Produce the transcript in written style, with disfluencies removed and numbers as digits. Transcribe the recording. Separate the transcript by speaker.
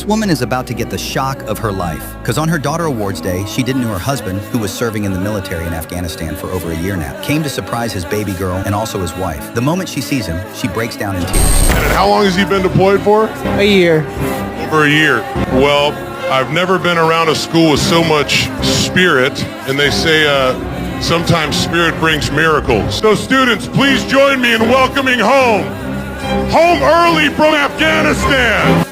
Speaker 1: This woman is about to get the shock of her life, because on her daughter awards day, she didn't know her husband, who was serving in the military in Afghanistan for over a year now, came to surprise his baby girl and also his wife. The moment she sees him, she breaks down in tears.
Speaker 2: And how long has he been deployed for?
Speaker 3: A year.
Speaker 2: Over a year. Well, I've never been around a school with so much spirit, and they say sometimes spirit brings miracles. So students, please join me in welcoming home early from Afghanistan.